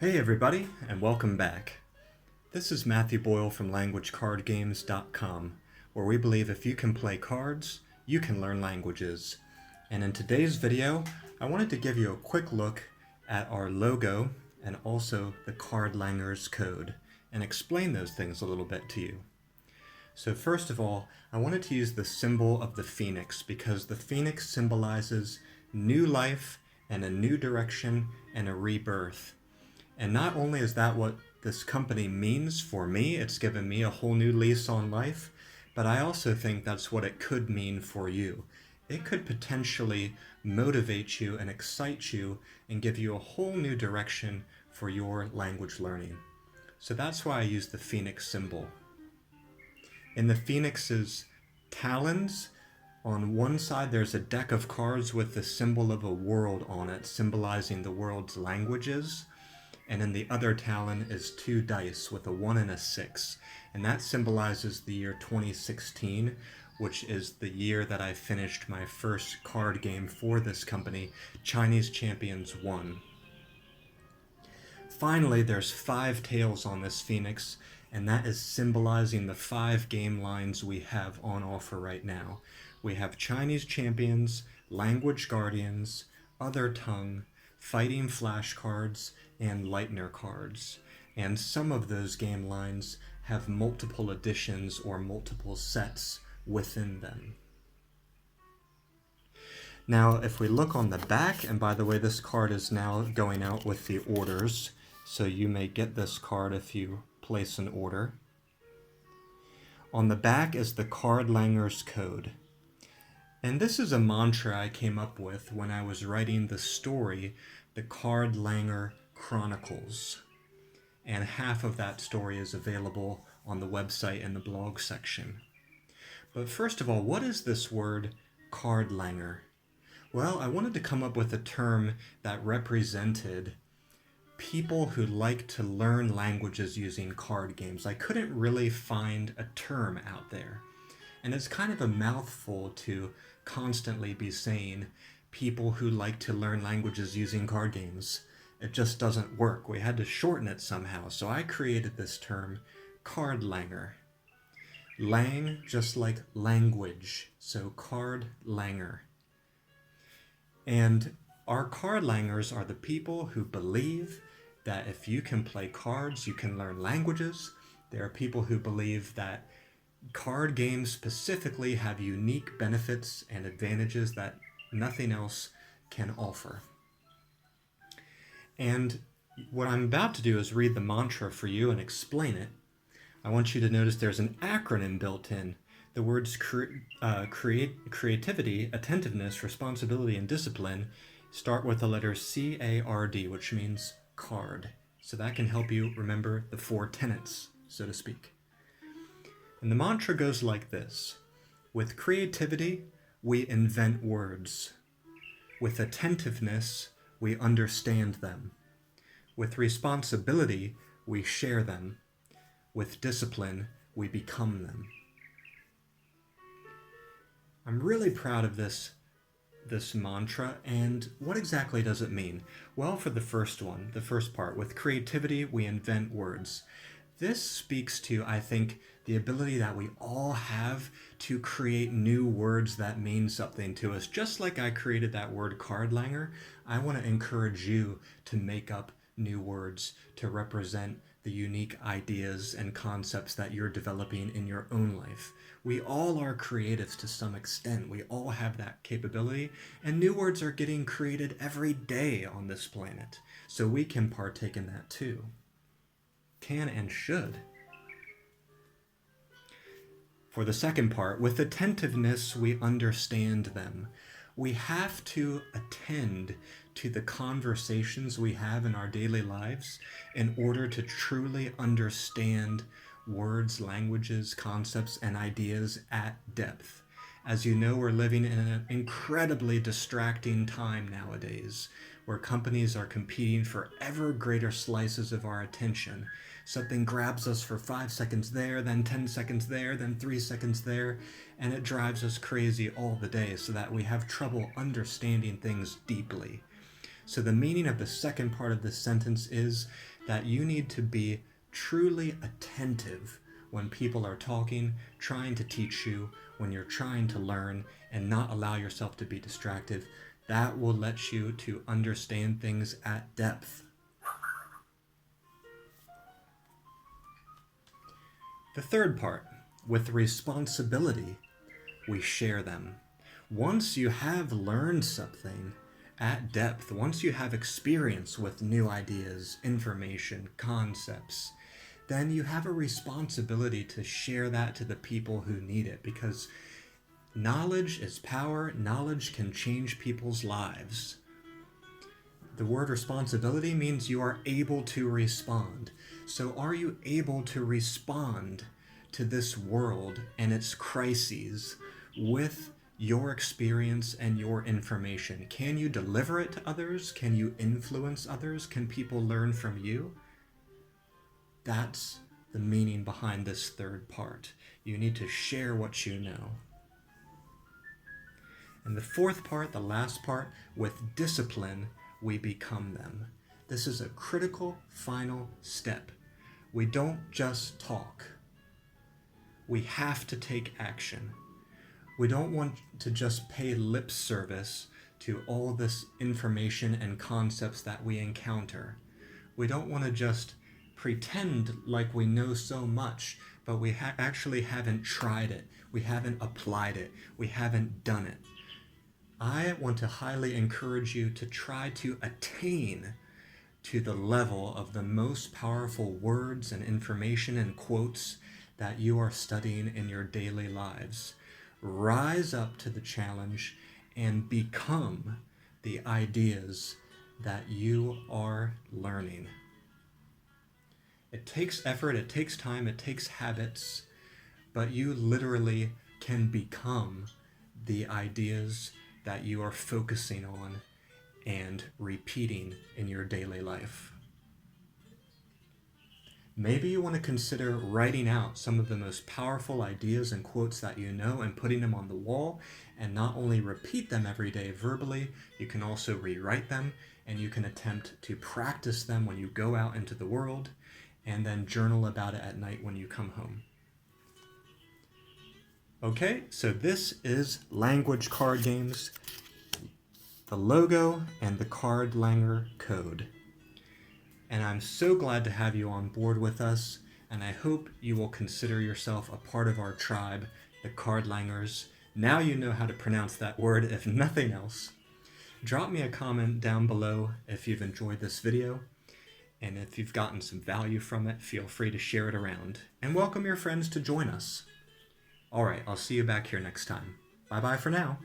Hey everybody, and welcome back. This is Matthew Boyle from LanguageCardGames.com, where we believe if you can play cards, you can learn languages. And in today's video, I wanted to give you a quick look at our logo and also the Cardlanger's code, and explain those things a little bit to you. So first of all, I wanted to use the symbol of the phoenix because the phoenix symbolizes new life and a new direction and a rebirth. And not only is that what this company means for me, it's given me a whole new lease on life, but I also think that's what it could mean for you. It could potentially motivate you and excite you and give you a whole new direction for your language learning. So that's why I use the phoenix symbol. In the phoenix's talons, on one side there's a deck of cards with the symbol of a world on it, symbolizing the world's languages. And in the other talon is 2 dice with a 1 and a 6. And that symbolizes the year 2016, which is the year that I finished my first card game for this company, Chinese Champions 1. Finally, there's 5 tails on this phoenix, and that is symbolizing the 5 game lines we have on offer right now. We have Chinese Champions, Language Guardians, Other Tongue, Fighting Flashcards, and Lightner cards. And some of those game lines have multiple editions or multiple sets within them. Now, if we look on the back, and by the way, this card is now going out with the orders, so you may get this card if you place an order. On the back is the Cardlanger's code. And this is a mantra I came up with when I was writing the story, the Cardlanger Chronicles. And half of that story is available on the website in the blog section. But first of all, what is this word Cardlanger? Well, I wanted to come up with a term that represented people who like to learn languages using card games. I couldn't really find a term out there. And it's kind of a mouthful to constantly be saying people who like to learn languages using card games. It just doesn't work. We had to shorten it somehow. So I created this term, Cardlanger. Lang, just like language. So Cardlanger. And our Cardlangers are the people who believe that if you can play cards, you can learn languages. There are people who believe that card games specifically have unique benefits and advantages that nothing else can offer. And what I'm about to do is read the mantra for you and explain it. I want you to notice there's an acronym built in. The words creativity, attentiveness, responsibility, and discipline start with the letter C-A-R-D, which means card. So that can help you remember the 4 tenets, so to speak. And the mantra goes like this. With creativity, we invent words. With attentiveness, we understand them. With responsibility, we share them. With discipline, we become them. I'm really proud of this mantra, and what exactly does it mean? Well, for the first one, the first part, with creativity, we invent words. This speaks to, I think, the ability that we all have to create new words that mean something to us. Just like I created that word Cardlanger, I want to encourage you to make up new words to represent the unique ideas and concepts that you're developing in your own life. We all are creatives to some extent. We all have that capability, and new words are getting created every day on this planet. So we can partake in that too. Can and should. For the second part, with attentiveness, we understand them. We have to attend to the conversations we have in our daily lives in order to truly understand words, languages, concepts, and ideas at depth. As you know, we're living in an incredibly distracting time nowadays, where companies are competing for ever greater slices of our attention. Something grabs us for 5 seconds there, then 10 seconds there, then 3 seconds there, and it drives us crazy all the day so that we have trouble understanding things deeply. So the meaning of the second part of this sentence is that you need to be truly attentive when people are talking, trying to teach you, when you're trying to learn, and not allow yourself to be distracted. That will let you to understand things at depth. The third part, with responsibility, we share them. Once you have learned something at depth, once you have experience with new ideas, information, concepts, then you have a responsibility to share that to the people who need it, because knowledge is power. Knowledge can change people's lives. The word responsibility means you are able to respond. So are you able to respond to this world and its crises with your experience and your information? Can you deliver it to others? Can you influence others? Can people learn from you? That's the meaning behind this third part. You need to share what you know. And the fourth part, the last part, with discipline, we become them. This is a critical final step. We don't just talk. We have to take action. We don't want to just pay lip service to all this information and concepts that we encounter. We don't want to just pretend like we know so much, but we actually haven't tried it. We haven't applied it. We haven't done it. I want to highly encourage you to try to attain to the level of the most powerful words and information and quotes that you are studying in your daily lives. Rise up to the challenge and become the ideas that you are learning. It takes effort, it takes time, it takes habits, but you literally can become the ideas that you are focusing on and repeating in your daily life. Maybe you want to consider writing out some of the most powerful ideas and quotes that you know and putting them on the wall, and not only repeat them every day verbally, you can also rewrite them, and you can attempt to practice them when you go out into the world, and then journal about it at night when you come home. Okay, so this is Language Card Games, the logo and the Cardlanger code. And I'm so glad to have you on board with us, and I hope you will consider yourself a part of our tribe, the Cardlangers. Now you know how to pronounce that word, if nothing else. Drop me a comment down below if you've enjoyed this video, and if you've gotten some value from it, feel free to share it around, and welcome your friends to join us. Alright, I'll see you back here next time. Bye-bye for now.